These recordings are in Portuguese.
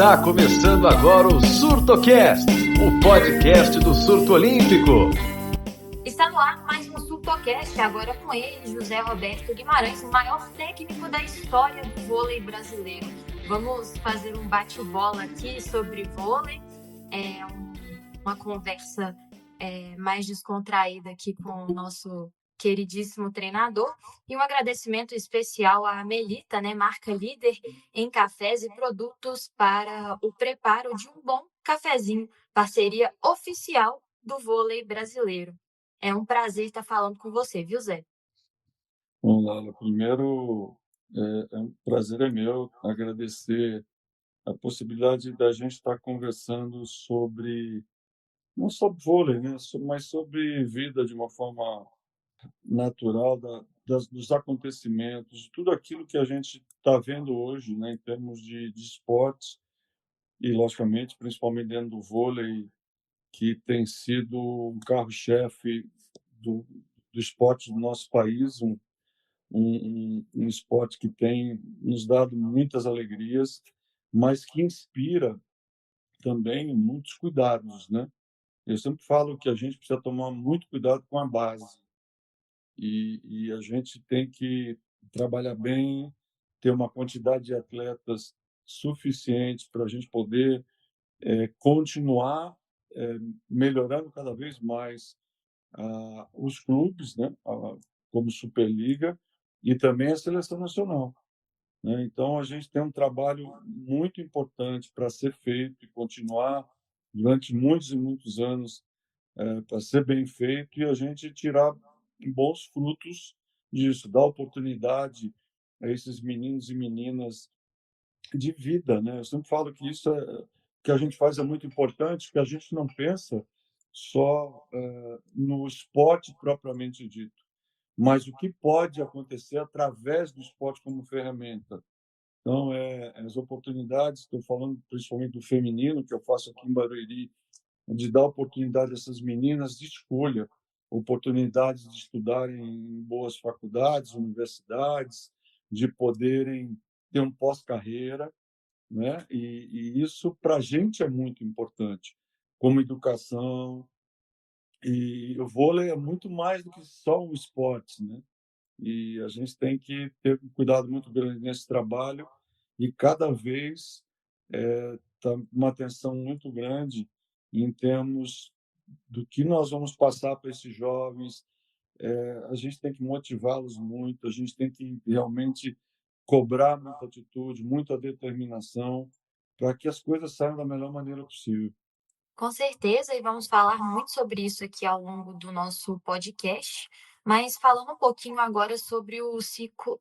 Está começando agora o SurtoCast, o podcast do surto olímpico. Está no ar mais um SurtoCast, agora com ele, José Roberto Guimarães, o maior técnico da história do vôlei brasileiro. Vamos fazer um bate-bola aqui sobre vôlei, uma conversa mais descontraída aqui com o nosso queridíssimo treinador, e um agradecimento especial à Melita, marca líder em cafés e produtos para o preparo de um bom cafezinho, parceria oficial do vôlei brasileiro. É um prazer estar falando com você, viu, Zé? Bom, Lala, primeiro, um prazer é meu agradecer a possibilidade da gente estar conversando sobre, não sobre vôlei, né, mas sobre vida de uma forma natural, dos acontecimentos, de tudo aquilo que a gente está vendo hoje, né, em termos de esportes e, logicamente, principalmente dentro do vôlei, que tem sido um carro-chefe do, do esporte do nosso país, um esporte que tem nos dado muitas alegrias, mas que inspira também muitos cuidados, né? Eu sempre falo que a gente precisa tomar muito cuidado com a base e a gente tem que trabalhar bem, ter uma quantidade de atletas suficiente para a gente poder continuar melhorando cada vez mais os clubes, né? Como Superliga e também a seleção nacional, né? Então a gente tem um trabalho muito importante para ser feito e continuar durante muitos e muitos anos para ser bem feito e a gente tirar bons frutos disso, dar oportunidade a esses meninos e meninas de vida, né? Eu sempre falo que isso que a gente faz é muito importante, porque a gente não pensa só no esporte propriamente dito, mas o que pode acontecer através do esporte como ferramenta. Então, as oportunidades, estou falando principalmente do feminino, que eu faço aqui em Barueri, de dar oportunidade a essas meninas de escolha, oportunidades de estudarem em boas faculdades, universidades, de poderem ter um pós-carreira, né? E isso para a gente é muito importante, como educação. E o vôlei é muito mais do que só um esporte, né? E a gente tem que ter um cuidado muito grande nesse trabalho e cada vez tá uma atenção muito grande em termos do que nós vamos passar para esses jovens. A gente tem que motivá-los muito, a gente tem que realmente cobrar muita atitude, muita determinação, para que as coisas saiam da melhor maneira possível. Com certeza, e vamos falar muito sobre isso aqui ao longo do nosso podcast, mas falando um pouquinho agora sobre o ciclo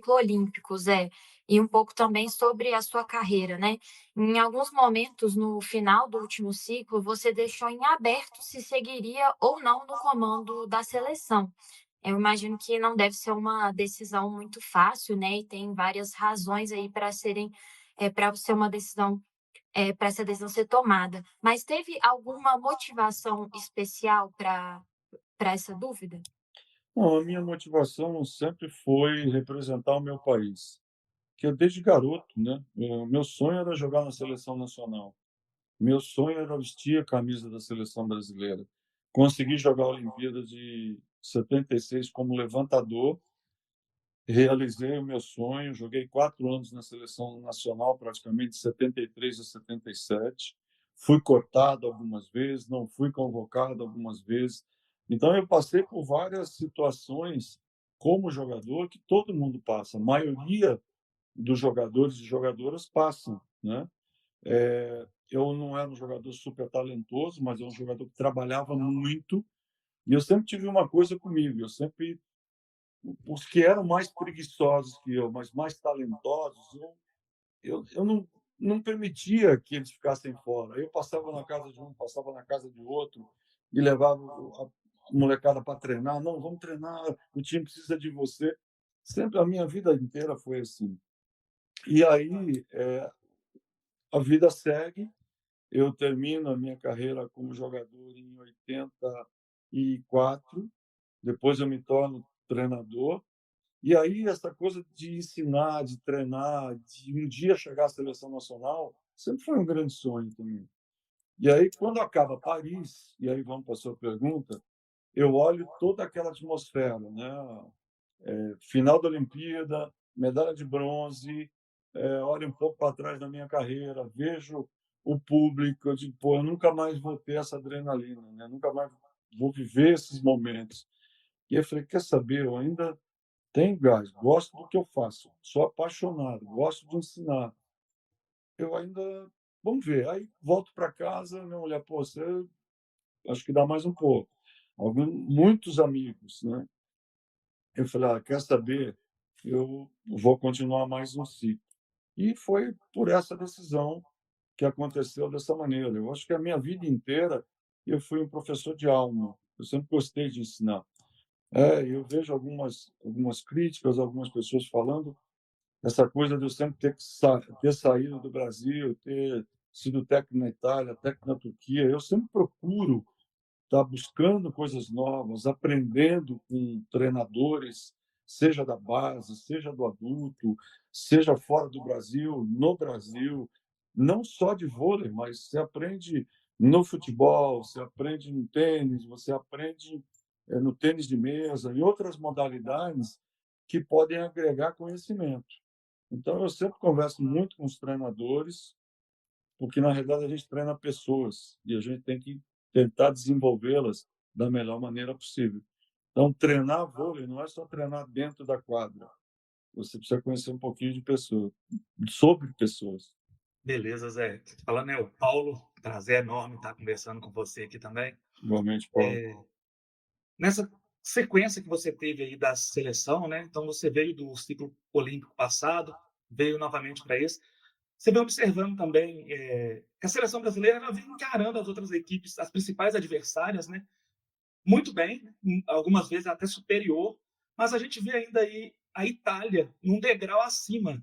olímpico, Zé, e um pouco também sobre a sua carreira, né? Em alguns momentos, no final do último ciclo, você deixou em aberto se seguiria ou não no comando da seleção. Eu imagino que não deve ser uma decisão muito fácil, né? E tem várias razões aí para ser uma decisão para essa decisão ser tomada. Mas teve alguma motivação especial para essa dúvida? Bom, a minha motivação sempre foi representar o meu país, que eu desde garoto, né? O meu sonho era jogar na seleção nacional. Meu sonho era vestir a camisa da seleção brasileira. Consegui jogar a Olimpíada de 76 como levantador, realizei o meu sonho, joguei 4 anos na seleção nacional, praticamente de 73 a 77. Fui cortado algumas vezes, não fui convocado algumas vezes. Então, eu passei por várias situações como jogador que todo mundo passa. A maioria dos jogadores e jogadoras passam, né? Eu não era um jogador super talentoso, mas eu era um jogador que trabalhava muito. E eu sempre tive uma coisa comigo, eu sempre os que eram mais preguiçosos que eu, mas mais talentosos, eu não permitia que eles ficassem fora. Eu passava na casa de um, passava na casa de outro e levava a molecada para treinar. Não, vamos treinar, o time precisa de você. Sempre a minha vida inteira foi assim. E aí a vida segue. Eu termino a minha carreira como jogador em 84. Depois eu me torno treinador. E aí essa coisa de ensinar, de treinar, de um dia chegar à seleção nacional, sempre foi um grande sonho também. E aí, quando acaba Paris, e aí vamos para a sua pergunta, eu olho toda aquela atmosfera, né? Final da Olimpíada, medalha de bronze, olho um pouco para trás da minha carreira, vejo o público, eu digo, pô, eu nunca mais vou ter essa adrenalina, né? Nunca mais vou viver esses momentos. E eu falei, quer saber, eu ainda tenho gás, gosto do que eu faço, sou apaixonado, gosto de ensinar. Eu ainda, vamos ver. Aí volto para casa, minha mulher, pô, você acho que dá mais um pouco. Muitos amigos, né? Eu falei, quer saber? Eu vou continuar mais um ciclo. E foi por essa decisão que aconteceu dessa maneira. Eu acho que a minha vida inteira eu fui um professor de alma. Eu sempre gostei de ensinar. Eu vejo algumas críticas, algumas pessoas falando essa coisa de eu sempre ter saído do Brasil, ter sido técnico na Itália, técnico na Turquia. Eu sempre procuro estar buscando coisas novas, aprendendo com treinadores, seja da base, seja do adulto, seja fora do Brasil, no Brasil, não só de vôlei, mas você aprende no futebol, você aprende no tênis, você aprende no tênis de mesa e outras modalidades que podem agregar conhecimento. Então, eu sempre converso muito com os treinadores, porque na realidade a gente treina pessoas e a gente tem que tentar desenvolvê-las da melhor maneira possível. Então, treinar vôlei não é só treinar dentro da quadra. Você precisa conhecer um pouquinho de pessoas, sobre pessoas. Beleza, Zé. Falando, o Paulo, prazer enorme estar conversando com você aqui também. Igualmente, Paulo. Nessa sequência que você teve aí da seleção, né? Então você veio do ciclo olímpico passado, veio novamente para esse. Você vem observando também que a seleção brasileira ela vem encarando as outras equipes, as principais adversárias, né? Muito bem, algumas vezes até superior, mas a gente vê ainda aí a Itália num degrau acima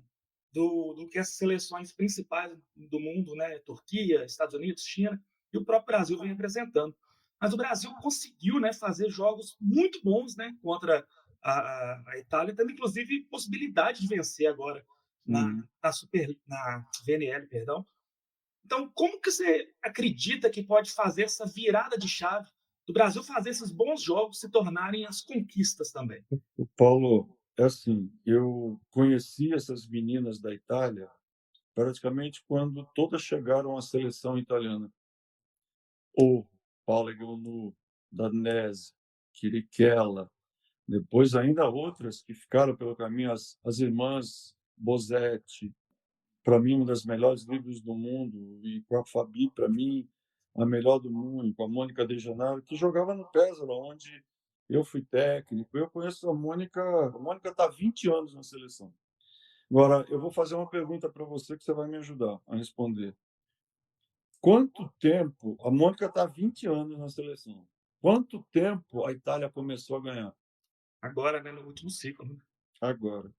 do que as seleções principais do mundo, né? Turquia, Estados Unidos, China, e o próprio Brasil vem representando. Mas o Brasil conseguiu, né, fazer jogos muito bons, né, contra a Itália, tendo inclusive possibilidade de vencer agora Uhum. na VNL, perdão. Então, como que você acredita que pode fazer essa virada de chave do Brasil fazer esses bons jogos se tornarem as conquistas também? O Paulo, é assim, eu conheci essas meninas da Itália praticamente quando todas chegaram à seleção italiana. O Paula Egonu, Danese, Chirichella, depois ainda outras que ficaram pelo caminho, as irmãs Bosetti, para mim uma das melhores livros do mundo, e com a Fabi, para mim, a melhor do mundo, com a Mônica De Janaro, que jogava no Péssaro, onde eu fui técnico. Eu conheço a Mônica está há 20 anos na seleção. Agora, eu vou fazer uma pergunta para você que você vai me ajudar a responder. Quanto tempo, a Mônica está há 20 anos na seleção, quanto tempo a Itália começou a ganhar? Agora, né, no último ciclo. Né? Agora.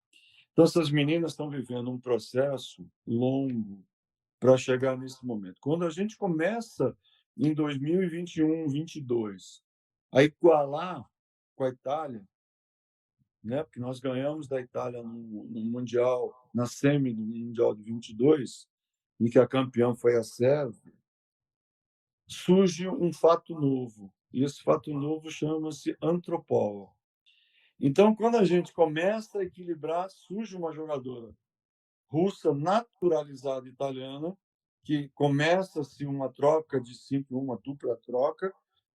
Então, essas meninas estão vivendo um processo longo para chegar nesse momento. Quando a gente começa em 2021, 22, a igualar com a Itália, né? Porque nós ganhamos da Itália no Mundial, na semi do Mundial de 22, em que a campeã foi a Sérvia, surge um fato novo. E esse fato novo chama-se antropólogo. Então, quando a gente começa a equilibrar, surge uma jogadora russa naturalizada italiana, que começa-se uma troca de 5, uma dupla troca,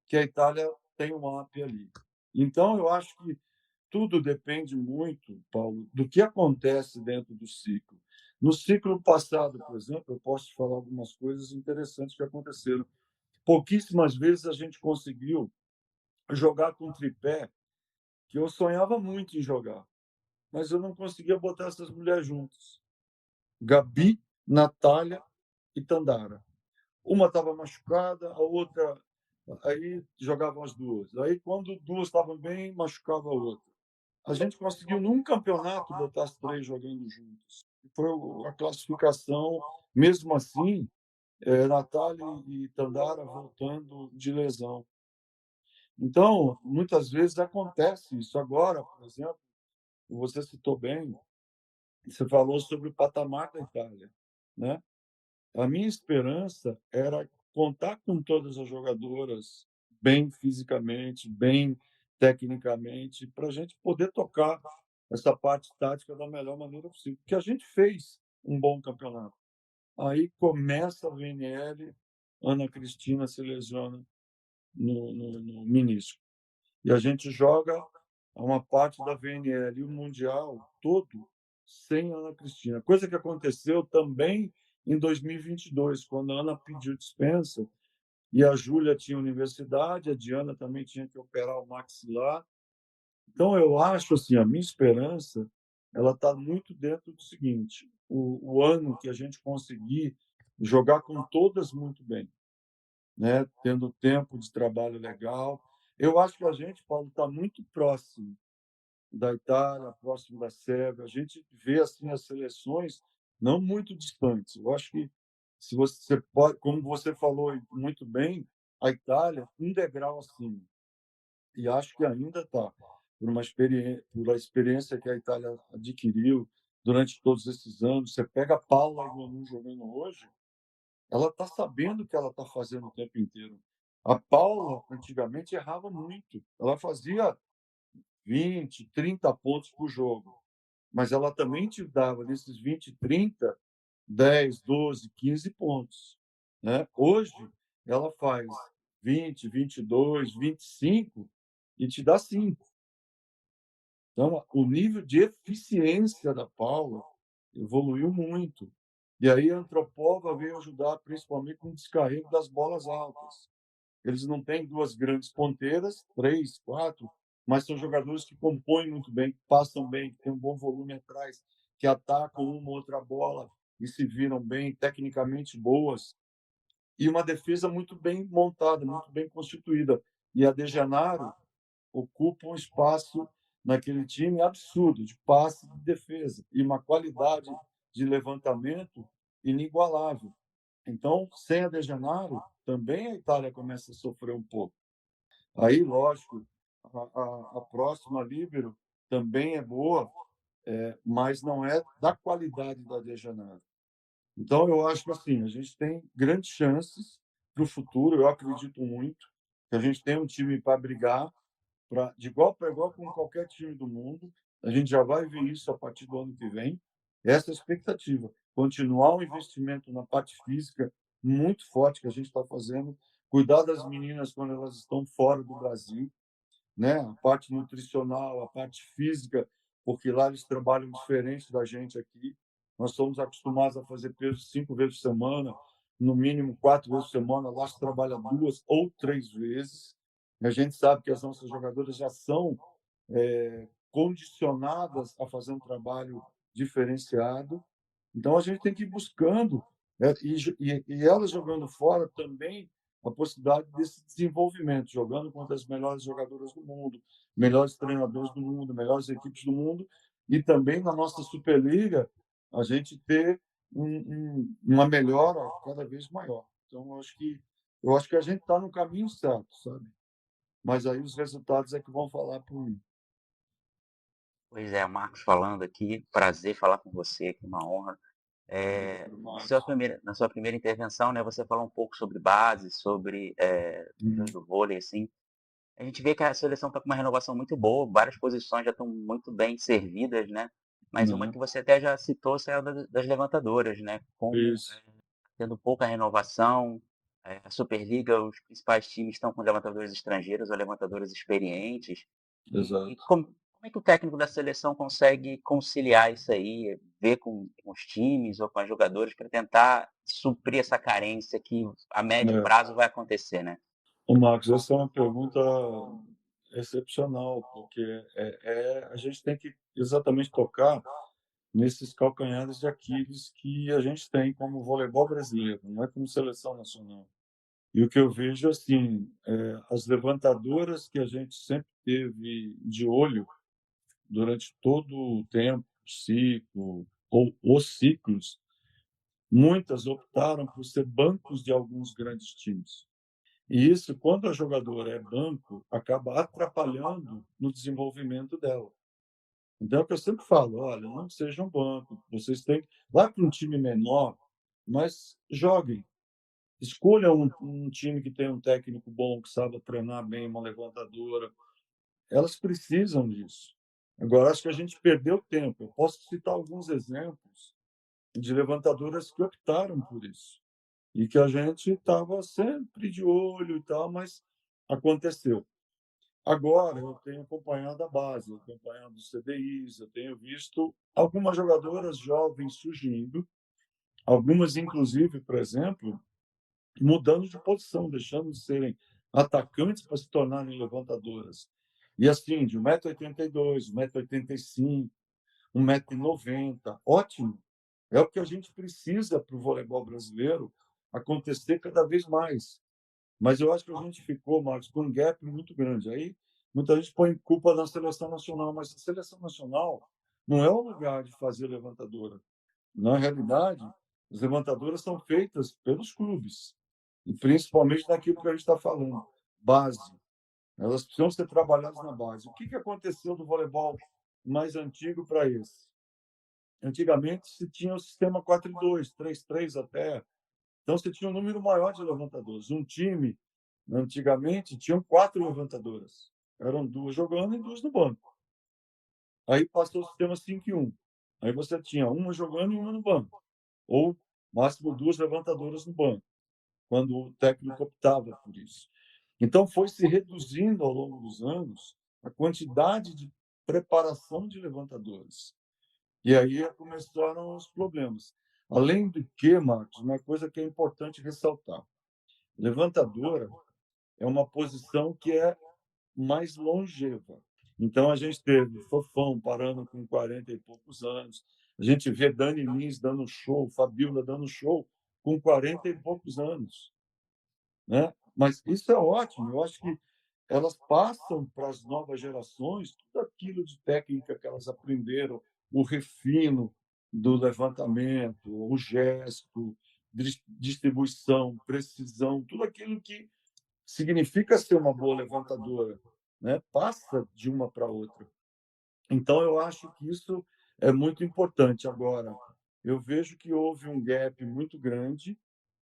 que a Itália tem um up ali. Então, eu acho que tudo depende muito, Paulo, do que acontece dentro do ciclo. No ciclo passado, por exemplo, eu posso te falar algumas coisas interessantes que aconteceram. Pouquíssimas vezes a gente conseguiu jogar com tripé, que eu sonhava muito em jogar, mas eu não conseguia botar essas mulheres juntas. Gabi, Natália e Tandara. Uma estava machucada, a outra. Aí jogavam as duas. Aí, quando duas estavam bem, machucava a outra. A gente conseguiu, num campeonato, botar as três jogando juntas. Foi a classificação, mesmo assim, Natália e Tandara voltando de lesão. Então, muitas vezes acontece isso. Agora, por exemplo, você citou bem, você falou sobre o patamar da Itália, né? A minha esperança era contar com todas as jogadoras bem fisicamente, bem tecnicamente, para a gente poder tocar essa parte tática da melhor maneira possível, porque a gente fez um bom campeonato. Aí começa a VNL, Ana Cristina se lesiona no menisco. E a gente joga uma parte da VNL e o Mundial todo sem Ana Cristina. Coisa que aconteceu também em 2022, quando a Ana pediu dispensa e a Júlia tinha universidade, a Diana também tinha que operar o maxilar. Então, eu acho assim, a minha esperança ela está muito dentro do seguinte: o ano que a gente conseguir jogar com todas muito bem, né? Tendo tempo de trabalho legal. Eu acho que a gente, Paulo, está muito próximo da Itália, próximo da Sérvia. A gente vê assim as seleções não muito distantes. Eu acho que se você pode, como você falou muito bem, a Itália um degrau acima. E acho que ainda está por a experiência que a Itália adquiriu durante todos esses anos. Você pega a Paula Egonu jogando hoje, ela está sabendo o que ela está fazendo o tempo inteiro. A Paula, antigamente, errava muito. Ela fazia 20, 30 pontos por jogo. Mas ela também te dava, nesses 20, 30, 10, 12, 15 pontos. Né? Hoje, ela faz 20, 22, 25 e te dá 5. Então, o nível de eficiência da Paula evoluiu muito. E aí a Antropova veio ajudar principalmente com o descarrego das bolas altas. Eles não têm duas grandes ponteiras, três, quatro, mas são jogadores que compõem muito bem, que passam bem, que têm um bom volume atrás, que atacam uma ou outra bola e se viram bem, tecnicamente boas. E uma defesa muito bem montada, muito bem constituída. E a De Genaro ocupa um espaço naquele time absurdo de passe de defesa e uma qualidade de levantamento inigualável. Então, sem a De Genaro, também a Itália começa a sofrer um pouco. Aí, lógico, a próxima líbero também é boa, mas não é da qualidade da De Genaro. Então, eu acho que assim, a gente tem grandes chances para o futuro, eu acredito muito, que a gente tem um time para brigar, de igual para igual com qualquer time do mundo. A gente já vai ver isso a partir do ano que vem. Essa é a expectativa. Continuar o investimento na parte física muito forte que a gente está fazendo, cuidar das meninas quando elas estão fora do Brasil, né? A parte nutricional, a parte física, porque lá eles trabalham diferente da gente aqui. Nós somos acostumados a fazer peso 5 vezes por semana, no mínimo 4 vezes por semana. Lá se trabalha 2 ou 3 vezes. A gente sabe que as nossas jogadoras já são condicionadas a fazer um trabalho diferenciado. Então a gente tem que ir buscando, né? E elas jogando fora também a possibilidade desse desenvolvimento, jogando contra as melhores jogadoras do mundo, melhores treinadores do mundo, melhores equipes do mundo, e também na nossa Superliga a gente ter uma melhora cada vez maior. Então eu acho que a gente está no caminho certo, sabe? Mas aí os resultados é que vão falar por mim. Pois é, o Marcos falando aqui, prazer falar com você, que uma honra. Na sua primeira intervenção, né, você falou um pouco sobre base, sobre coisas do vôlei, assim. A gente vê que a seleção está com uma renovação muito boa, várias posições já estão muito bem servidas, né? Mas uma que você até já citou é a das levantadoras, né? Como Isso, tendo pouca renovação, a Superliga, os principais times estão com levantadores estrangeiros ou levantadores experientes. E exato. como é que o técnico da seleção consegue conciliar isso aí, ver com os times ou com os jogadores para tentar suprir essa carência que a médio É. prazo vai acontecer, né? Ô, Marcos, essa é uma pergunta excepcional, porque a gente tem que exatamente tocar nesses calcanhares de Aquiles que a gente tem como voleibol brasileiro, não é como seleção nacional. E o que eu vejo, assim, as levantadoras que a gente sempre teve de olho durante todo o tempo, ciclo, ou os ciclos, muitas optaram por ser bancos de alguns grandes times. E isso, quando a jogadora é banco, acaba atrapalhando no desenvolvimento dela. Então, é o que eu sempre falo, olha, não sejam banco, vocês têm... Vai para um time menor, mas joguem. Escolha um time que tem um técnico bom, que saiba treinar bem uma levantadora. Elas precisam disso. Agora, acho que a gente perdeu tempo. Eu posso citar alguns exemplos de levantadoras que optaram por isso e que a gente estava sempre de olho e tal, mas aconteceu. Agora, eu tenho acompanhado a base, eu tenho acompanhado os CDIs, eu tenho visto algumas jogadoras jovens surgindo, algumas, inclusive, por exemplo, mudando de posição, deixando de serem atacantes para se tornarem levantadoras. E assim, de 1,82 m, 1,85 m, 1,90 m, ótimo. É o que a gente precisa para o voleibol brasileiro acontecer cada vez mais. Mas eu acho que a gente ficou, Marcos, com um gap muito grande. Aí muita gente põe culpa na seleção nacional, mas a seleção nacional não é o lugar de fazer levantadora. Na realidade, as levantadoras são feitas pelos clubes, e principalmente naquilo que a gente está falando, base. Elas precisam ser trabalhadas na base. O que aconteceu do voleibol mais antigo para esse? Antigamente se tinha o sistema 4-2, 3-3 até. Então você tinha um número maior de levantadores. Um time, antigamente, tinham 4 levantadoras. Eram 2 jogando e 2 no banco. Aí passou o sistema 5-1. Aí você tinha uma jogando e uma no banco. Ou máximo 2 levantadoras no banco, quando o técnico optava por isso. Então foi se reduzindo ao longo dos anos a quantidade de preparação de levantadores. E aí começaram os problemas. Além do que, Marcos, uma coisa que é importante ressaltar: levantadora é uma posição que é mais longeva. Então a gente teve Fofão parando com 40 e poucos anos, a gente vê Dani Lins dando show, Fabiola dando show com 40 e poucos anos, né? Mas isso é ótimo. Eu acho que elas passam para as novas gerações tudo aquilo de técnica que elas aprenderam, o refino do levantamento, o gesto, distribuição, precisão, tudo aquilo que significa ser uma boa levantadora, né? Passa de uma para outra. Então, eu acho que isso é muito importante. Agora, eu vejo que houve um gap muito grande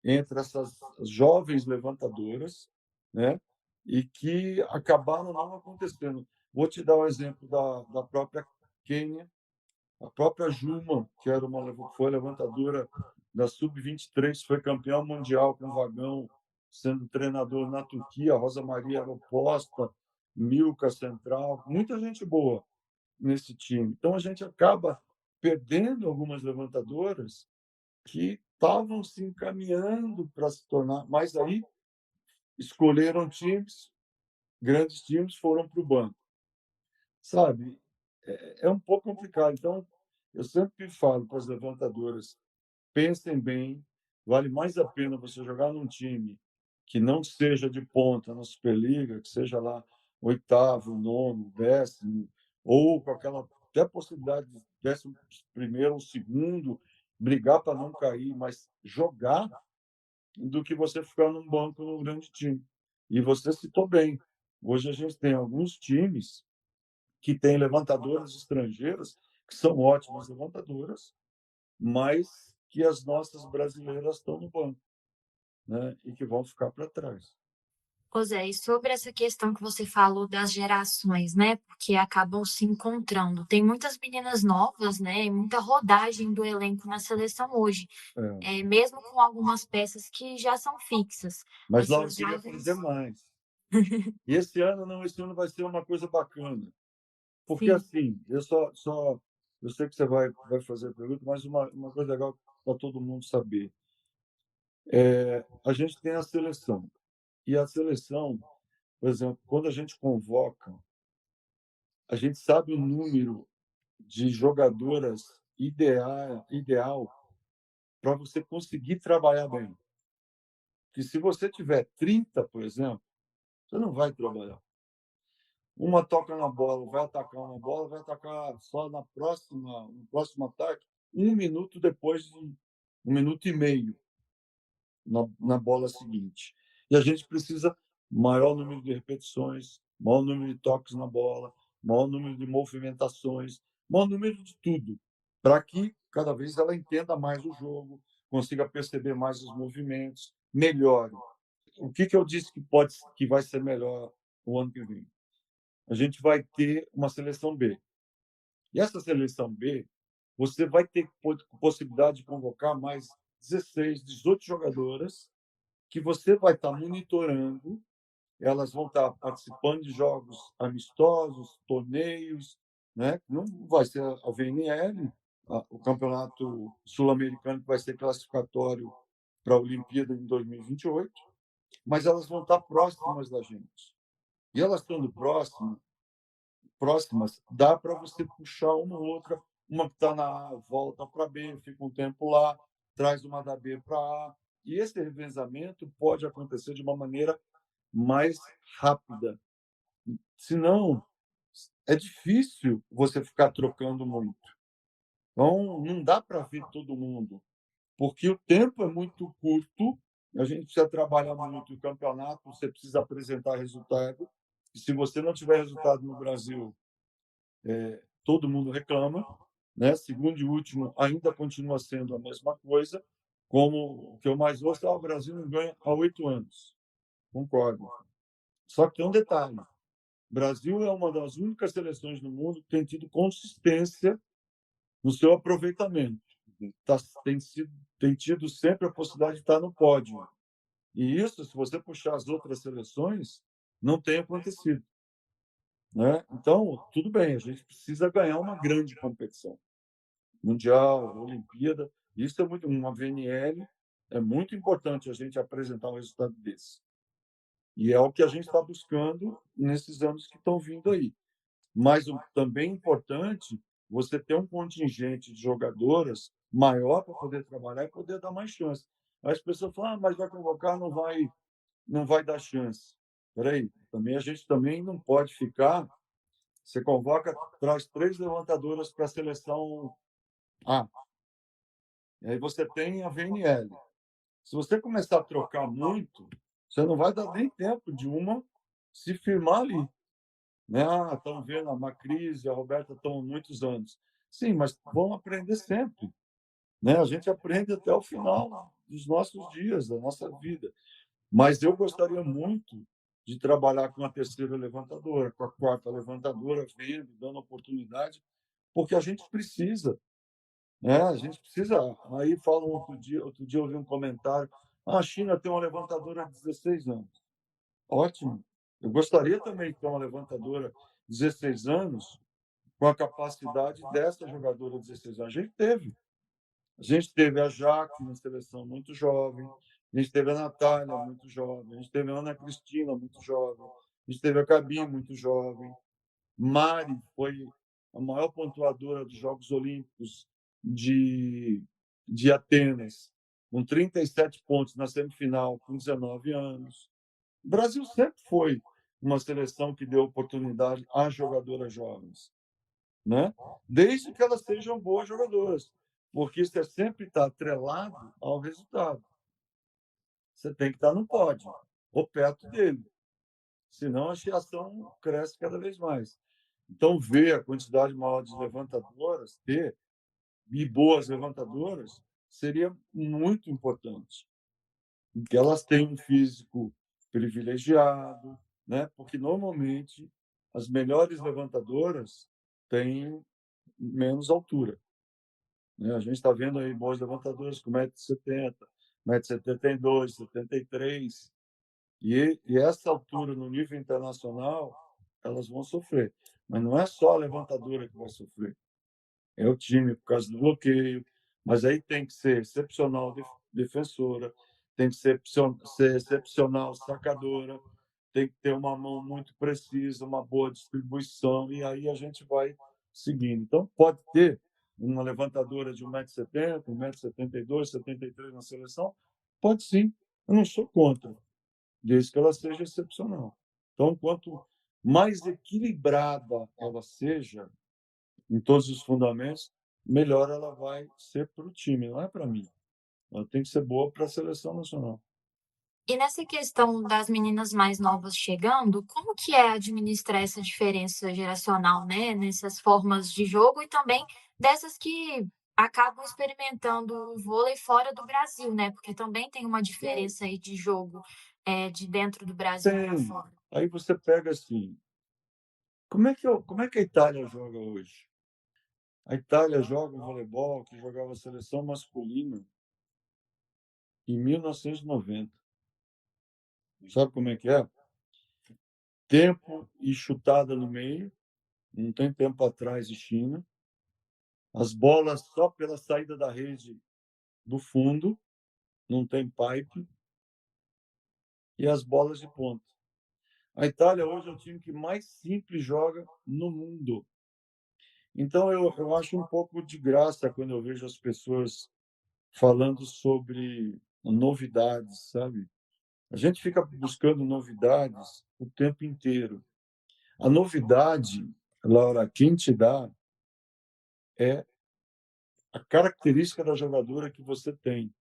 entre essas jovens levantadoras, né? E que acabaram não acontecendo. Vou te dar o exemplo da própria Quênia, a própria Juma, que era foi levantadora da Sub-23, foi campeã mundial com vagão, sendo treinador na Turquia, Rosa Maria era oposta, Milka central, muita gente boa nesse time. Então a gente acaba perdendo algumas levantadoras que estavam se encaminhando para se tornar, mas aí escolheram times, grandes times, foram para o banco, sabe? É um pouco complicado. Então, eu sempre falo para as levantadoras: pensem bem, vale mais a pena você jogar num time que não seja de ponta na Superliga, que seja lá oitavo, nono, décimo, ou com aquela até possibilidade de 11º ou segundo, brigar para não cair, mas jogar, do que você ficar num banco num grande time. E você citou bem. Hoje a gente tem alguns times que têm levantadoras estrangeiras que são ótimas levantadoras, mas que as nossas brasileiras estão no banco, né? E que vão ficar para trás. Ô Zé, e sobre essa questão que você falou das gerações, né? Porque acabam se encontrando. Tem muitas meninas novas, né? E muita rodagem do elenco na seleção hoje. É. Mesmo com algumas peças que já são fixas. Mas lá eu Essas queria jovens. aprender mais. E esse ano não, esse ano vai ser uma coisa bacana. Porque Sim. assim, eu sei que você vai fazer a pergunta, mas uma coisa legal para todo mundo saber. A gente tem a seleção. E a seleção, por exemplo, quando a gente convoca, a gente sabe o número de jogadoras ideal para você conseguir trabalhar bem. Que se você tiver 30, por exemplo, você não vai trabalhar. Uma toca na bola, vai atacar uma bola, vai atacar só no próximo ataque, 1 minuto depois de 1 minuto e meio na bola seguinte. E a gente precisa maior número de repetições, maior número de toques na bola, maior número de movimentações, maior número de tudo, para que cada vez ela entenda mais o jogo, consiga perceber mais os movimentos, melhore. O que eu disse que vai ser melhor o ano que vem? A gente vai ter uma seleção B. E essa seleção B, você vai ter possibilidade de convocar mais 16, 18 jogadoras que você vai estar monitorando. Elas vão estar participando de jogos amistosos, torneios, né? Não vai ser a VNL, o campeonato sul-americano que vai ser classificatório para a Olimpíada em 2028, mas elas vão estar próximas da gente. E elas estando próximas, dá para você puxar uma ou outra, uma que está na A, volta para B, fica um tempo lá, traz uma da B para A. E esse revezamento pode acontecer de uma maneira mais rápida. Senão, é difícil você ficar trocando muito. Então, não dá para ver todo mundo, porque o tempo é muito curto, a gente precisa trabalhar muito no campeonato, você precisa apresentar resultado. E se você não tiver resultado no Brasil, todo mundo reclama, né? Segundo e último, ainda continua sendo a mesma coisa, como o que eu mais ouço, o Brasil não ganha há 8 anos. Concordo. Só que tem um detalhe. O Brasil é uma das únicas seleções no mundo que tem tido consistência no seu aproveitamento. Tá, tem tido sempre a possibilidade de estar no pódio. E isso, se você puxar as outras seleções, não tem acontecido. Né? Então, tudo bem, a gente precisa ganhar uma grande competição. Mundial, Olimpíada, isso é muito, uma VNL, é muito importante a gente apresentar um resultado desse. E é o que a gente está buscando nesses anos que estão vindo aí. Mas também é importante você ter um contingente de jogadoras maior para poder trabalhar e poder dar mais chance. As pessoas falam, mas vai convocar, não vai dar chance. Peraí, também a gente também não pode ficar. Você convoca, traz 3 levantadoras para a seleção A. E aí você tem a VNL. Se você começar a trocar muito, você não vai dar nem tempo de uma se firmar ali. Né? Ah, estão vendo a Macris e a Roberta estão há muitos anos. Sim, mas vão aprender sempre. Né? A gente aprende até o final dos nossos dias, da nossa vida. Mas eu gostaria muito de trabalhar com a terceira levantadora, com a quarta levantadora, vendo, dando oportunidade, porque a gente precisa. Né? A gente precisa. Aí falam outro dia eu vi um comentário: a China tem uma levantadora de 16 anos. Ótimo. Eu gostaria também de ter uma levantadora de 16 anos com a capacidade dessa jogadora de 16 anos. A gente teve a Jaque na seleção muito jovem, a gente teve a Natália muito jovem, a gente teve a Ana Cristina muito jovem, a gente teve a Gabi muito jovem. Mari foi a maior pontuadora dos Jogos Olímpicos de Atenas, com 37 pontos na semifinal, com 19 anos. O Brasil sempre foi uma seleção que deu oportunidade a jogadoras jovens, né? Desde que elas sejam boas jogadoras, porque isso sempre está atrelado ao resultado. Você tem que estar no pódio, ou perto dele, senão a chiação cresce cada vez mais. Então, ver a quantidade maior de levantadoras, e boas levantadoras, seria muito importante. Porque elas têm um físico privilegiado, né? Porque normalmente as melhores levantadoras têm menos altura. Né? A gente está vendo aí boas levantadoras com 1,70 m, 1,72 m, 73 m. E essa altura no nível internacional, elas vão sofrer. Mas não é só a levantadora que vai sofrer. É o time por causa do bloqueio, mas aí tem que ser excepcional defensora, tem que ser excepcional sacadora, tem que ter uma mão muito precisa, uma boa distribuição, e aí a gente vai seguindo. Então, pode ter uma levantadora de 1,70 m, 1,72 m, 73 m na seleção? Pode sim, eu não sou contra, desde que ela seja excepcional. Então, quanto mais equilibrada ela seja, em todos os fundamentos, melhor ela vai ser para o time, não é para mim. Ela tem que ser boa para a seleção nacional. E nessa questão das meninas mais novas chegando, como que é administrar essa diferença geracional, né, nessas formas de jogo e também dessas que acabam experimentando o vôlei fora do Brasil, né? Porque também tem uma diferença aí de jogo, de dentro do Brasil para Tem. fora. Aí você pega assim, como é que a Itália joga hoje? A Itália joga o voleibol que jogava a seleção masculina em 1990. Sabe como é que é? Tempo e chutada no meio, não tem tempo atrás de China. As bolas só pela saída da rede do fundo, não tem pipe, e as bolas de ponta. A Itália hoje é o time que mais simples joga no mundo. Então eu acho um pouco de graça quando eu vejo as pessoas falando sobre novidades, sabe? A gente fica buscando novidades o tempo inteiro. A novidade, Laura, quem te dá é a característica da jogadora que você tem.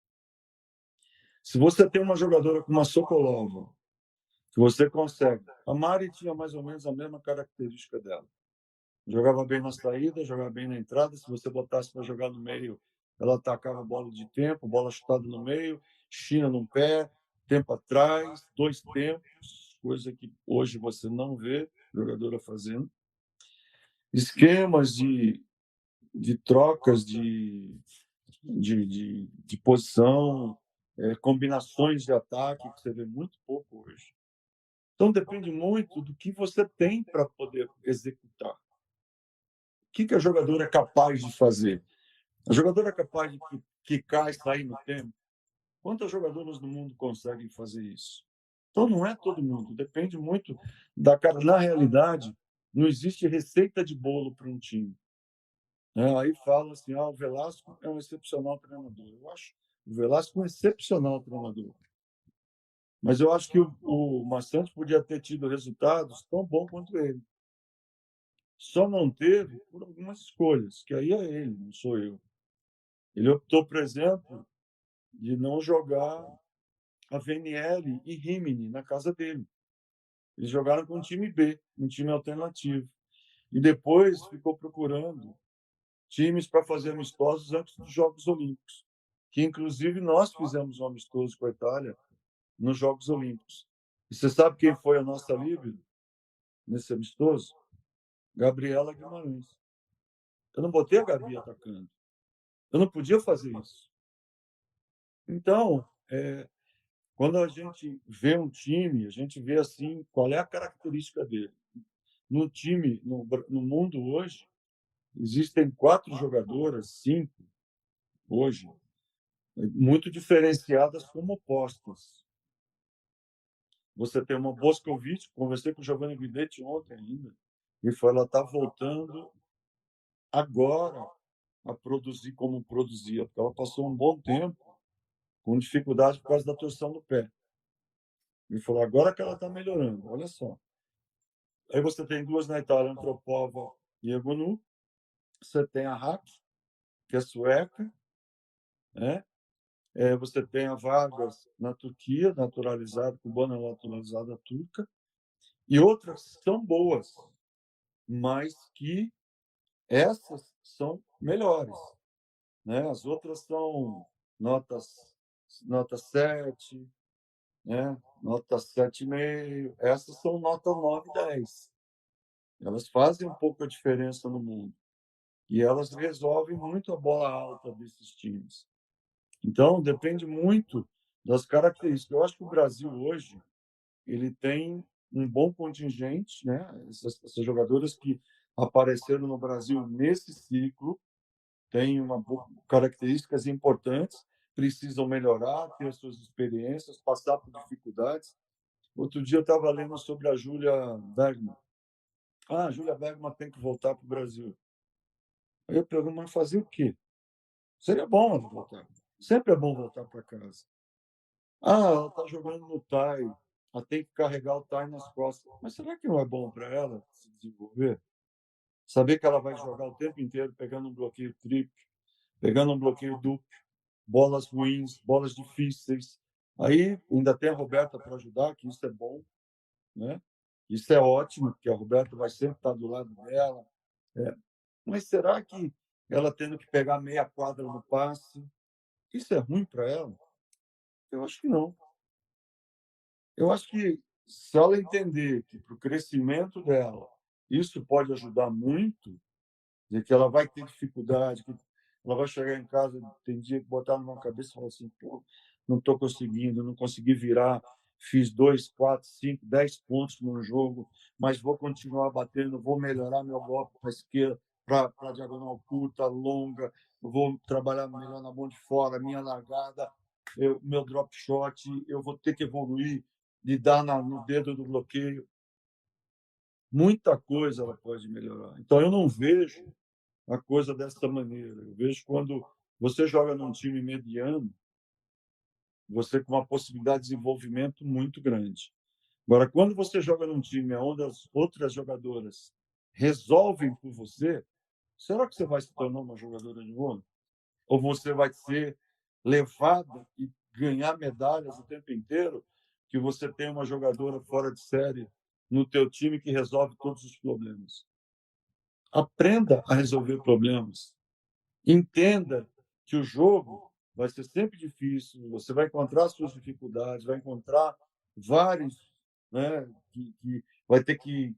Se você tem uma jogadora como a Sokolova, que você consegue. A Mari tinha mais ou menos a mesma característica dela. Jogava bem na saída, jogava bem na entrada. Se você botasse para jogar no meio, ela atacava a bola de tempo, bola chutada no meio, China no pé, tempo atrás, dois tempos, coisa que hoje você não vê jogadora fazendo. Esquemas de trocas de posição, combinações de ataque, que você vê muito pouco hoje. Então, depende muito do que você tem para poder executar. O que a jogadora é capaz de fazer? A jogadora é capaz de quicar e sair no tempo? Quantas jogadoras no mundo conseguem fazer isso? Então, não é todo mundo. Depende muito da cara. Na realidade, não existe receita de bolo para um time. Aí fala assim, o Velasco é um excepcional treinador. Eu acho o Velasco um excepcional treinador. Mas eu acho que o Massante podia ter tido resultados tão bons quanto ele. Só não teve por algumas escolhas, que aí é ele, não sou eu. Ele optou, por exemplo, de não jogar a VNL e Rimini na casa dele. Eles jogaram com um time B, um time alternativo. E depois ficou procurando times para fazer amistosos antes dos Jogos Olímpicos, que inclusive nós fizemos um amistoso com a Itália nos Jogos Olímpicos. E você sabe quem foi a nossa líbero nesse amistoso? Gabriela Guimarães. Eu não botei a Gabi atacando. Eu não podia fazer isso. Então, quando a gente vê um time, a gente vê assim qual é a característica dele. No time, no mundo hoje, existem 4 jogadoras, 5 hoje, muito diferenciadas como opostas. Você tem uma Boscovic, conversei com o Giovanni Guidetti ontem ainda, e falou, ela está voltando agora a produzir como produzia, porque ela passou um bom tempo com dificuldade por causa da torção do pé. Ele falou, agora que ela está melhorando, olha só. Aí você tem 2 na Itália, Antropova e Egonu. Você tem a Hack, que é sueca, né? Você tem a Vargas na Turquia, naturalizada, cubana naturalizada turca. E outras são boas, mas que essas são melhores, né? As outras são nota 7, né? Nota 7,5. Essas são nota 9 e 10. Elas fazem um pouco a diferença no mundo. E elas resolvem muito a bola alta desses times. Então, depende muito das características. Eu acho que o Brasil hoje ele tem um bom contingente, né? Essas jogadoras que apareceram no Brasil nesse ciclo têm características importantes, precisam melhorar, ter suas experiências, passar por dificuldades. Outro dia eu estava lendo sobre a Júlia Bergman. A Júlia Bergman tem que voltar para o Brasil. Aí eu pergunto, mas fazer o quê? Seria bom ela voltar. Sempre é bom voltar para casa. Ela está jogando no TAI. Ela tem que carregar o TAI nas costas. Mas será que não é bom para ela se desenvolver? Saber que ela vai jogar o tempo inteiro pegando um bloqueio triplo, pegando um bloqueio duplo, bolas ruins, bolas difíceis. Aí ainda tem a Roberta para ajudar, que isso é bom, né? Isso é ótimo, porque a Roberta vai sempre estar do lado dela. Mas será que ela tendo que pegar meia quadra no passe. Isso é ruim para ela? Eu acho que não. Eu acho que se ela entender que para o crescimento dela isso pode ajudar muito, de que ela vai ter dificuldade, que ela vai chegar em casa, tem dia que botar na minha cabeça e falar assim, pô, não estou conseguindo, não consegui virar, fiz 2, 4, 5, 10 pontos no jogo, mas vou continuar batendo, vou melhorar meu golpe para a esquerda, para a diagonal curta, longa, vou trabalhar melhor na mão de fora, minha largada, meu drop shot, eu vou ter que evoluir, de dar no dedo do bloqueio. Muita coisa ela pode melhorar. Então, eu não vejo a coisa dessa maneira. Eu vejo quando você joga num time mediano, você com uma possibilidade de desenvolvimento muito grande. Agora, quando você joga num time onde as outras jogadoras resolvem por você, será que você vai se tornar uma jogadora de vôlei? Ou você vai ser levada e ganhar medalhas o tempo inteiro, que você tem uma jogadora fora de série no teu time que resolve todos os problemas? Aprenda a resolver problemas. Entenda que o jogo vai ser sempre difícil, você vai encontrar suas dificuldades, vai encontrar vários, né, que vai ter que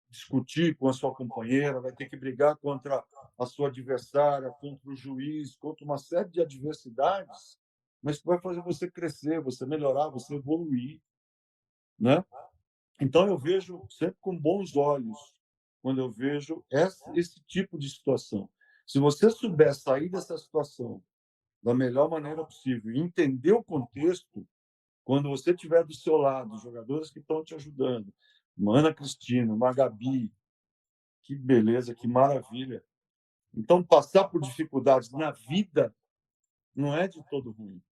discutir com a sua companheira, vai ter que brigar contra a sua adversária, contra o juiz, contra uma série de adversidades, mas que vai fazer você crescer, você melhorar, você evoluir, né? Então eu vejo sempre com bons olhos quando eu vejo esse tipo de situação. Se você souber sair dessa situação da melhor maneira possível, e entender o contexto, quando você tiver do seu lado jogadores que estão te ajudando, uma Ana Cristina, uma Gabi, que beleza, que maravilha. Então, passar por dificuldades na vida não é de todo ruim.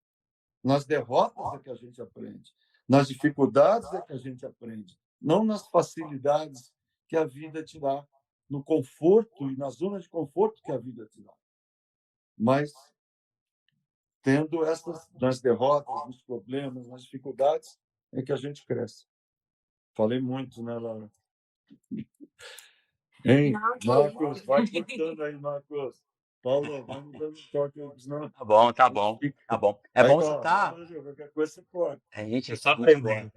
Nas derrotas é que a gente aprende. Nas dificuldades é que a gente aprende. Não nas facilidades que a vida te dá, no conforto e na zona de conforto que a vida te dá. Mas tendo essas, nas derrotas, nos problemas, nas dificuldades, é que a gente cresce. Falei muito, né, Laura? Hein? Não, que Marcos, isso. vai cortando aí, Marcos. Paulo, vai me dando um toque aí, senão Tá bom, tá a gente bom, fica. tá bom. É Aí, bom ó, citar. qualquer coisa você pode. A gente, É só a gente aprender.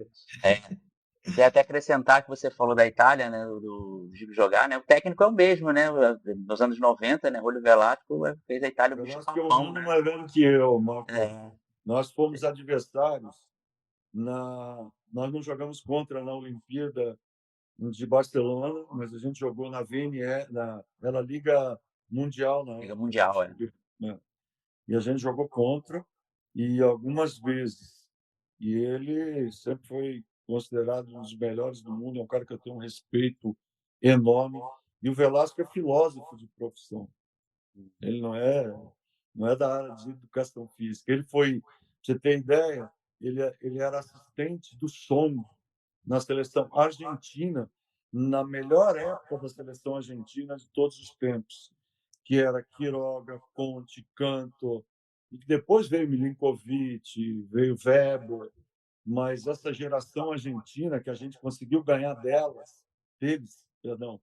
quer até acrescentar que você falou da Itália, né, do Gigo jogar, né? O técnico é o mesmo, né? Nos anos 90, né? Julio Velasco fez a Itália um bicho Velasco é um papão, ano né? mais velho que eu, Marcos. É, Nós fomos adversários nós não jogamos contra na Olimpíada de Barcelona, mas a gente jogou na VNE, era Liga Mundial na Liga época, Mundial, é. né? E a gente jogou contra e algumas vezes. E ele sempre foi considerado um dos melhores do mundo, é um cara que eu tenho um respeito enorme. E o Velasco é filósofo de profissão. Ele não é da área de educação física. Ele foi, pra você ter ideia, ele era assistente do som na seleção argentina, na melhor época da seleção argentina de todos os tempos, que era Quiroga, Conte, Canto, e que depois veio Milinkovic, veio Weber, mas essa geração argentina que a gente conseguiu ganhar deles, perdão,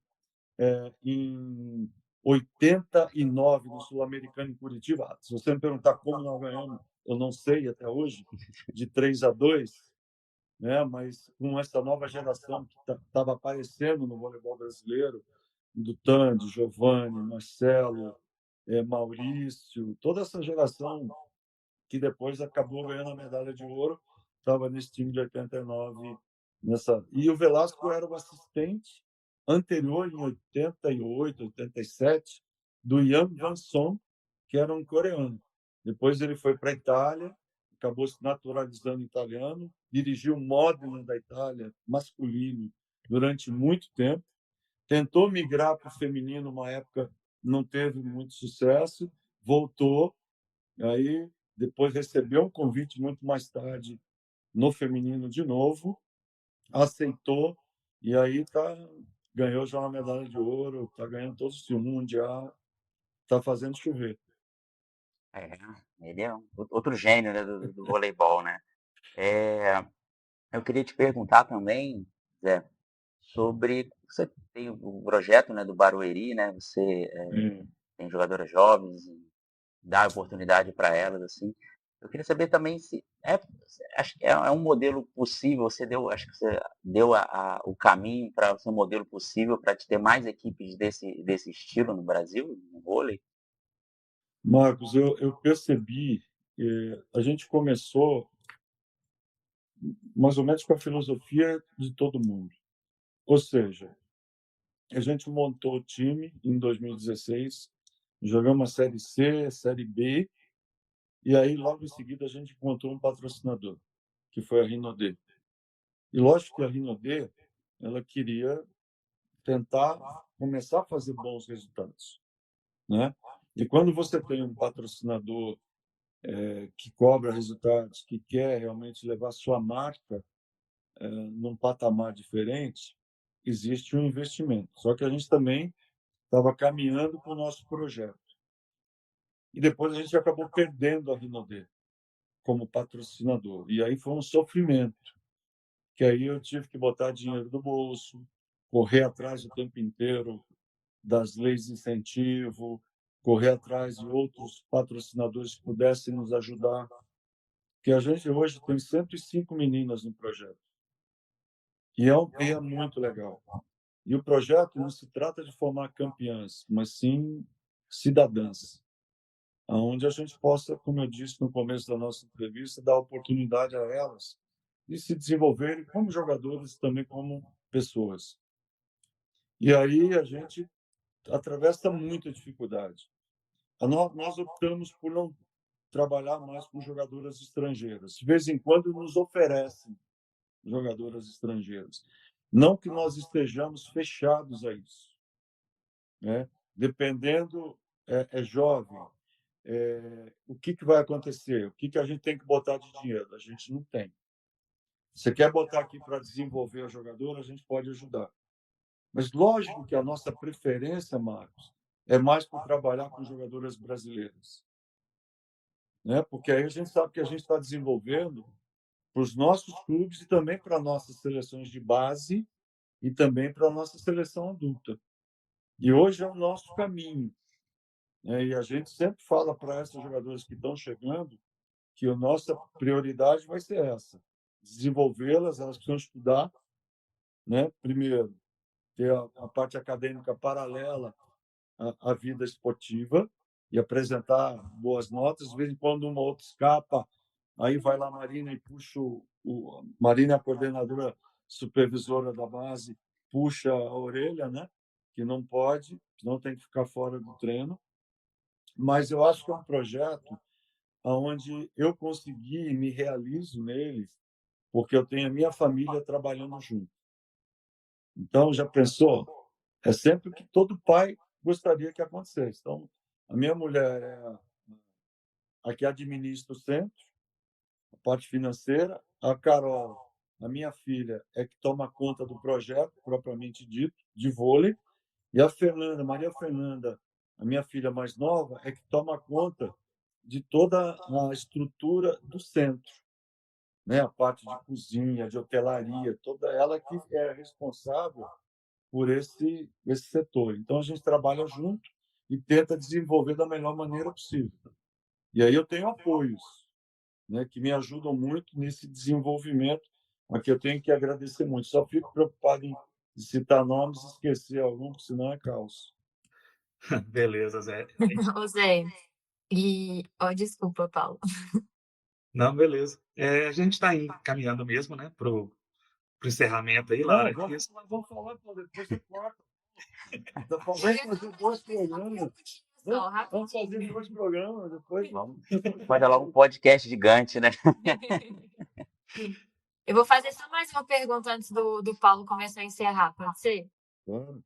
em 89 no Sul-Americano em Curitiba. Se você me perguntar como nós ganhamos, eu não sei até hoje, de 3-2, né? Mas com essa nova geração que estava aparecendo no voleibol brasileiro, do Tandy, Giovanni, Marcelo, Maurício, toda essa geração que depois acabou ganhando a medalha de ouro, estava nesse time de 89. E o Velasco era o assistente anterior, em 88, 87, do Yang Van-Son, que era um coreano. Depois ele foi para a Itália, acabou se naturalizando italiano, dirigiu o Modena da Itália, masculino, durante muito tempo. Tentou migrar para o feminino uma época, não teve muito sucesso, voltou, aí depois recebeu um convite muito mais tarde no feminino de novo, aceitou e aí ganhou já uma medalha de ouro, está ganhando todos os títulos mundial, está fazendo chover. É, ele é outro gênio, né, do voleibol, né? Eu queria te perguntar também, Zé, sobre você tem o projeto, né, do Barueri, né? Você É. tem jogadoras jovens e dar oportunidade para elas, assim. Eu queria saber também se acho que é um modelo possível, acho que você deu o caminho para ser um modelo possível para te ter mais equipes desse estilo no Brasil, no vôlei? Marcos, eu percebi, a gente começou mais ou menos com a filosofia de todo mundo. Ou seja, a gente montou o time em 2016, jogamos a Série C, Série B, e aí logo em seguida a gente encontrou um patrocinador, que foi a Rinodê. E lógico que a Rinodê, ela queria tentar começar a fazer bons resultados, né? E quando você tem um patrocinador que cobra resultados, que quer realmente levar sua marca num patamar diferente, existe um investimento. Só que a gente também estava caminhando com o nosso projeto. E depois a gente acabou perdendo a Rinodê como patrocinador. E aí foi um sofrimento, que aí eu tive que botar dinheiro do bolso, correr atrás o tempo inteiro das leis de incentivo, correr atrás de outros patrocinadores que pudessem nos ajudar. Que a gente hoje tem 105 meninas no projeto. E é muito legal. E o projeto não se trata de formar campeãs, mas sim cidadãs, onde a gente possa, como eu disse no começo da nossa entrevista, dar oportunidade a elas de se desenvolverem como jogadores e também como pessoas. E aí a gente atravessa muita dificuldade. Nós optamos por não trabalhar mais com jogadoras estrangeiras. De vez em quando nos oferecem jogadoras estrangeiras. Não que nós estejamos fechados a isso, né? Dependendo, é jovem, o que vai acontecer? O que a gente tem que botar de dinheiro? A gente não tem. Você quer botar aqui para desenvolver a jogadora, a gente pode ajudar. Mas lógico que a nossa preferência, Marcos, é mais por trabalhar com jogadoras brasileiras, né? Porque aí a gente sabe que a gente está desenvolvendo para os nossos clubes e também para nossas seleções de base e também para a nossa seleção adulta. E hoje é o nosso caminho, né? E a gente sempre fala para essas jogadoras que estão chegando que a nossa prioridade vai ser essa: desenvolvê-las, elas precisam estudar, né? Primeiro, ter a parte acadêmica paralela à vida esportiva e apresentar boas notas. De vez em quando uma outra escapa, aí vai lá a Marina e puxa Marina é a coordenadora supervisora da base, puxa a orelha, né? Que não pode, não tem que ficar fora do treino. Mas eu acho que é um projeto onde eu consegui e me realizo nele, porque eu tenho a minha família trabalhando junto. Então, já pensou? É sempre o que todo pai gostaria que acontecesse. Então, a minha mulher é a que administra o centro, a parte financeira. A Carol, a minha filha, é que toma conta do projeto, propriamente dito, de vôlei. E a Fernanda, Maria Fernanda, a minha filha mais nova, é que toma conta de toda a estrutura do centro, né? A parte de cozinha, de hotelaria, toda ela que é responsável por esse setor. Então a gente trabalha junto e tenta desenvolver da melhor maneira possível. E aí eu tenho apoios, né, que me ajudam muito nesse desenvolvimento, a que eu tenho que agradecer muito. Só fico preocupado em citar nomes e esquecer algum, porque senão é caos. Beleza, Zé. Ô Zé, desculpa, Paulo. Não, beleza. A gente está caminhando mesmo, né, pro encerramento aí, Não, Laura. vamos falar, pô, depois você corta. Vamos fazer 2 programas. Só, Vamos fazer 2 programas, depois. Vamos fazer logo um podcast gigante, né? Eu vou fazer só mais uma pergunta antes do Paulo começar a encerrar, pode ser? Claro.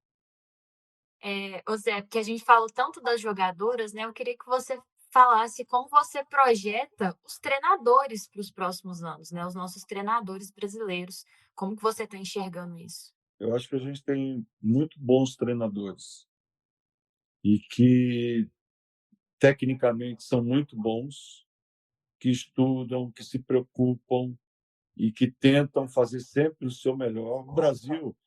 Ô Zé, porque a gente falou tanto das jogadoras, né? Eu queria que você falasse como você projeta os treinadores para os próximos anos, né? Os nossos treinadores brasileiros. Como que você está enxergando isso? Eu acho que a gente tem muito bons treinadores e que tecnicamente são muito bons, que estudam, que se preocupam e que tentam fazer sempre o seu melhor. O Brasil,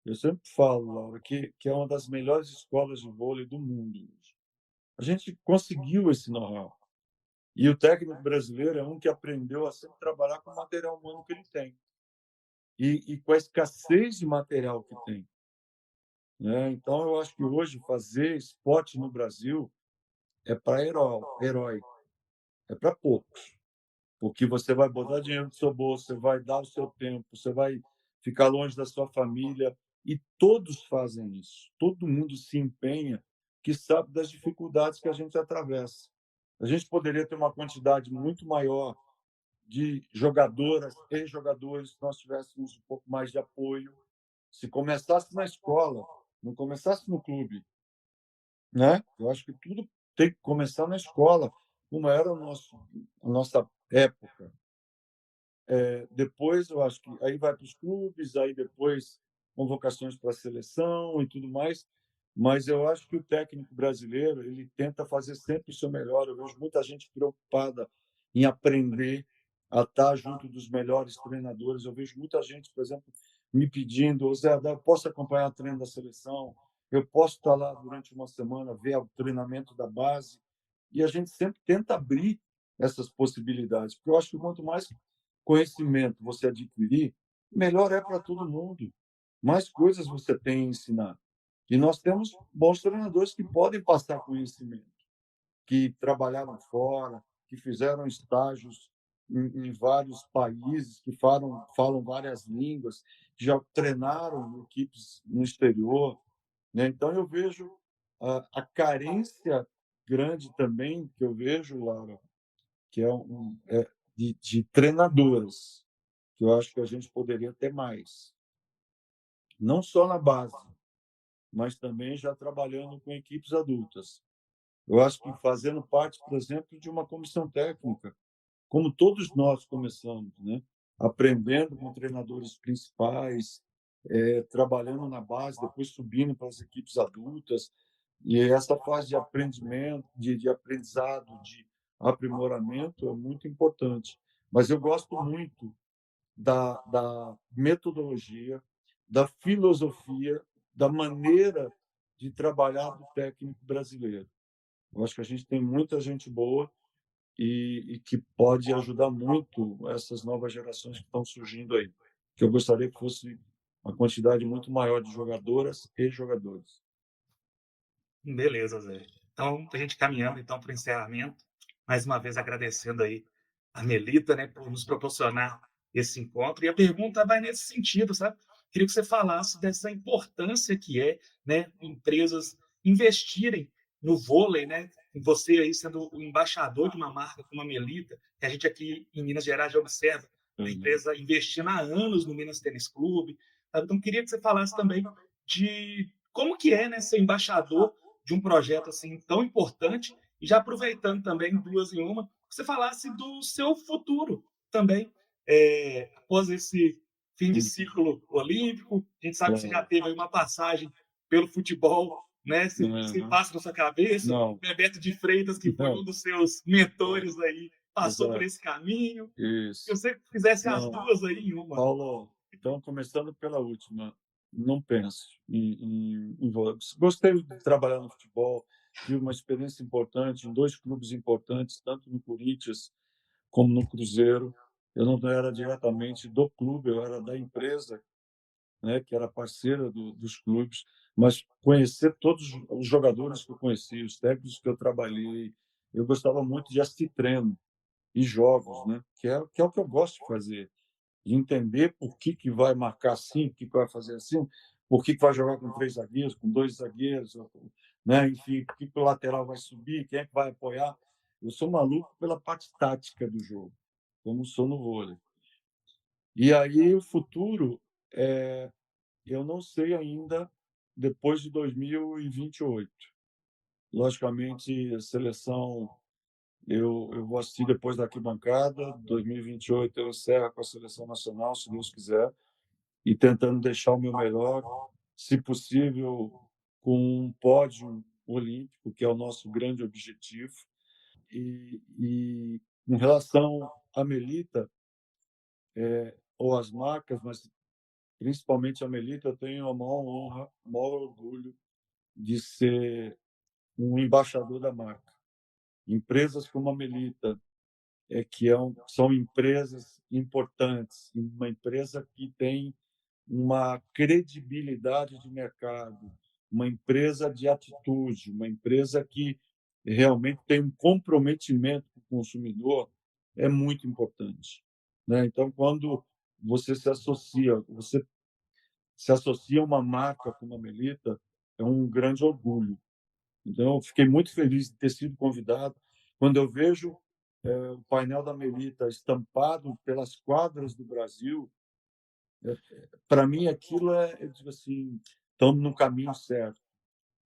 eu sempre falo, Laura, que é uma das melhores escolas de vôlei do mundo. A gente conseguiu esse know-how. E o técnico brasileiro é um que aprendeu a sempre trabalhar com o material humano que ele tem e com a escassez de material que tem, né? Então, eu acho que hoje fazer esporte no Brasil é para herói, é para poucos, porque você vai botar dinheiro no seu bolso, você vai dar o seu tempo, você vai ficar longe da sua família, e todos fazem isso. Todo mundo se empenha, que sabe das dificuldades que a gente atravessa. A gente poderia ter uma quantidade muito maior de jogadoras e jogadores, se nós tivéssemos um pouco mais de apoio, se começasse na escola, não começasse no clube, né? Eu acho que tudo tem que começar na escola, como era a nossa época. Depois, eu acho que aí vai para os clubes, aí depois convocações para a seleção e tudo mais. Mas eu acho que o técnico brasileiro ele tenta fazer sempre o seu melhor. Eu vejo muita gente preocupada em aprender a estar junto dos melhores treinadores. Eu vejo muita gente, por exemplo, me pedindo: "Ô Zé, eu posso acompanhar o treino da seleção? Eu posso estar lá durante uma semana, ver o treinamento da base?" E a gente sempre tenta abrir essas possibilidades, porque eu acho que quanto mais conhecimento você adquirir, melhor é para todo mundo. Mais coisas você tem a ensinar. E nós temos bons treinadores que podem passar conhecimento, que trabalharam fora, que fizeram estágios em vários países, que falam várias línguas, que já treinaram equipes no exterior, né? Então, eu vejo a carência grande também que eu vejo, Laura, que de treinadoras, que eu acho que a gente poderia ter mais. Não só na base, mas também já trabalhando com equipes adultas. Eu acho que fazendo parte, por exemplo, de uma comissão técnica, como todos nós começamos, né? Aprendendo com treinadores principais, trabalhando na base, depois subindo para as equipes adultas. E essa fase de aprendimento, de aprendizado, de aprimoramento é muito importante. Mas eu gosto muito da metodologia, da filosofia, da maneira de trabalhar do técnico brasileiro. Eu acho que a gente tem muita gente boa e que pode ajudar muito essas novas gerações que estão surgindo aí. Que eu gostaria que fosse uma quantidade muito maior de jogadoras e jogadores. Beleza, Zé. Então, a gente caminhando então para o encerramento, mais uma vez agradecendo aí a Melita, né, por nos proporcionar esse encontro. E a pergunta vai nesse sentido, sabe? Queria que você falasse dessa importância que é, né, empresas investirem no vôlei, né? Você aí sendo o embaixador de uma marca como a Melita, que a gente aqui em Minas Gerais já observa a Uhum. empresa investindo há anos no Minas Tênis Clube. Sabe? Então, queria que você falasse também de como que é, né, ser embaixador de um projeto assim tão importante e já aproveitando também duas em uma, você falasse do seu futuro também após esse fim de ciclo olímpico. A gente sabe que você já Claro. teve aí uma passagem pelo futebol, né? Se Uhum. passa na sua cabeça, Não, Bebeto de Freitas, que foi não, um dos seus mentores aí, passou por exato. esse caminho. Se Isso. você fizesse as Não, duas aí em uma. Paulo, então, começando pela última, não penso em vôlei. Gostei de trabalhar no futebol, tive uma experiência importante em dois clubes importantes, tanto no Corinthians como no Cruzeiro. Eu não era diretamente do clube, eu era da empresa, né, que era parceira dos clubes, mas conhecer todos os jogadores que eu conheci, os técnicos que eu trabalhei, eu gostava muito de assistir treino e jogos, né, que é o que eu gosto de fazer, de entender por que vai marcar assim, por que vai fazer assim, por que vai jogar com três zagueiros, com dois zagueiros, né, enfim, por que o lateral vai subir, quem é que vai apoiar. Eu sou maluco pela parte tática do jogo, como sou no vôlei. E aí o futuro, eu não sei ainda depois de 2028. Logicamente, a seleção eu vou assistir depois da arquibancada. 2028 eu encerro com a seleção nacional, se Deus quiser, e tentando deixar o meu melhor, se possível, com um pódio olímpico, que é o nosso grande objetivo. E com relação à Melita, ou às marcas, mas principalmente a Melita, eu tenho a maior honra, o maior orgulho de ser um embaixador da marca. Empresas como a Melita, são empresas importantes, uma empresa que tem uma credibilidade de mercado, uma empresa de atitude, uma empresa que realmente tem um comprometimento com o consumidor, é muito importante, né? Então, quando você se associa a uma marca como a Melita, é um grande orgulho. Então, eu fiquei muito feliz de ter sido convidado. Quando eu vejo o painel da Melita estampado pelas quadras do Brasil, para mim aquilo eu digo assim, estamos no caminho certo.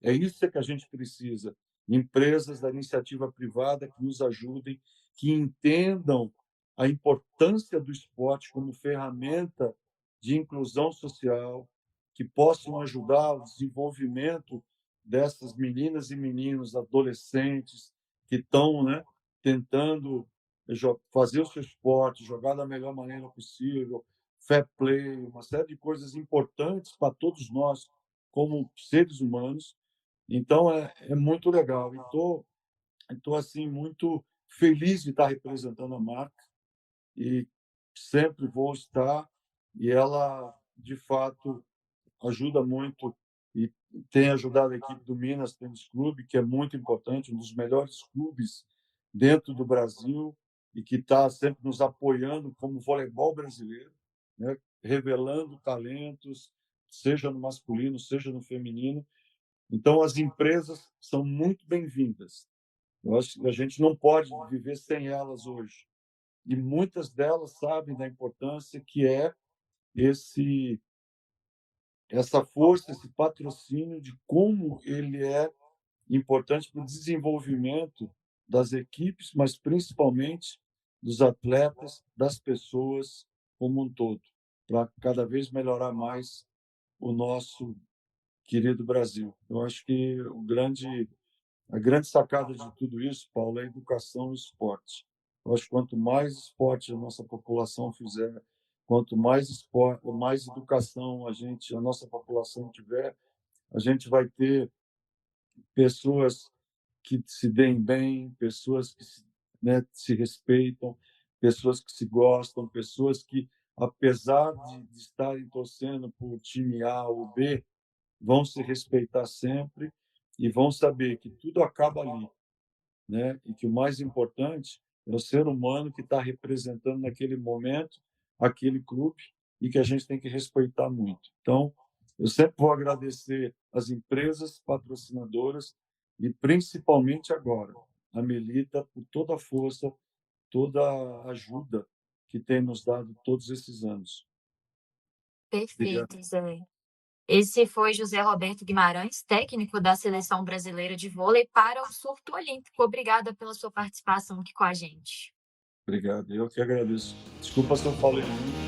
É isso que a gente precisa. Empresas da iniciativa privada que nos ajudem, que entendam a importância do esporte como ferramenta de inclusão social, que possam ajudar o desenvolvimento dessas meninas e meninos, adolescentes, que estão, né, tentando fazer o seu esporte, jogar da melhor maneira possível, fair play, uma série de coisas importantes para todos nós, como seres humanos. Então, é muito legal. Estou assim, muito feliz de estar representando a marca e sempre vou estar. E ela, de fato, ajuda muito e tem ajudado a equipe do Minas Tênis Clube, que é muito importante, um dos melhores clubes dentro do Brasil e que está sempre nos apoiando como voleibol brasileiro, né? Revelando talentos, seja no masculino, seja no feminino. Então, as empresas são muito bem-vindas. Eu acho que a gente não pode viver sem elas hoje. E muitas delas sabem da importância que é esse essa força, esse patrocínio, de como ele é importante para o desenvolvimento das equipes, mas principalmente dos atletas, das pessoas como um todo, para cada vez melhorar mais o nosso querido Brasil. Eu acho que a grande sacada de tudo isso, Paulo, é a educação e o esporte. Eu acho que quanto mais esporte a nossa população fizer, quanto mais esporte, mais educação a nossa população tiver, a gente vai ter pessoas que se deem bem, pessoas que né, se respeitam, pessoas que se gostam, pessoas que, apesar de estarem torcendo por time A ou B, vão se respeitar sempre e vão saber que tudo acaba ali, né? E que o mais importante é o ser humano que está representando naquele momento aquele clube e que a gente tem que respeitar muito. Então, eu sempre vou agradecer as empresas patrocinadoras e principalmente agora a Melita por toda a força, toda a ajuda que tem nos dado todos esses anos. Obrigado. Perfeito, Zé. Esse foi José Roberto Guimarães, técnico da Seleção Brasileira de Vôlei para o Surto Olímpico. Obrigada pela sua participação aqui com a gente. Obrigado. Eu que agradeço. Desculpa se eu falei muito.